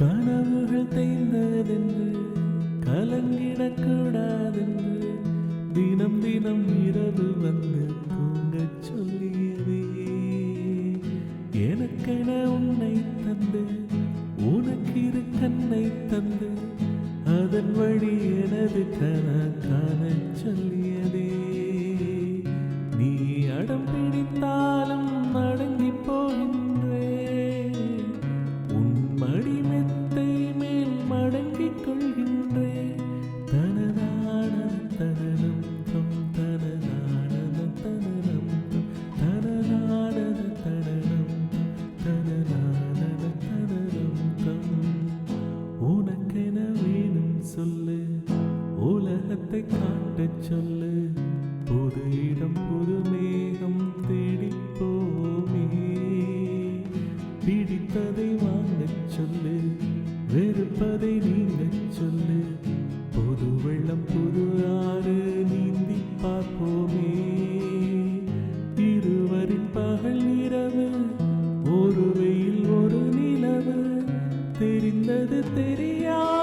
கனவுகள் தேய்ந்ததென்று கலங்கிடக்கூடாதென்று தினம் தினம் இரவு வந்து தூங்கச் சொல்லியதே. எனக்கென உன்னை தந்து உனக்கிரு கண்ணை தந்து அதன் வழி எனது கனா காணச் சொல்லியதே. நீ அடம் பிடித்தாலும் அடங்கி போகின்றே, உன் மடி மெத்தை மேல் மடங்கிக் கொள்கின்றே. தனதான தனனம் தம் தனதான தனனம் தம் தனதான தனனம் தம் தனதான தனனம் தம். உனக்கென வேணும் சொல்லு, உலகத்தை காட்டச் சொல்லு, புது இடம் புது மேகம் தேடிப்போமே. பிடித்ததை வாங்கச் சொல்லு, வெறுப்பதை நீங்கச் சொல்லு, புது வெள்ளம் புது ஆறு நீந்தி பார்ப்போமே. இருவரின் பகல் இரவு, ஒரு வெயில் ஒரு நிலவு, தெரிந்தது தெரியாது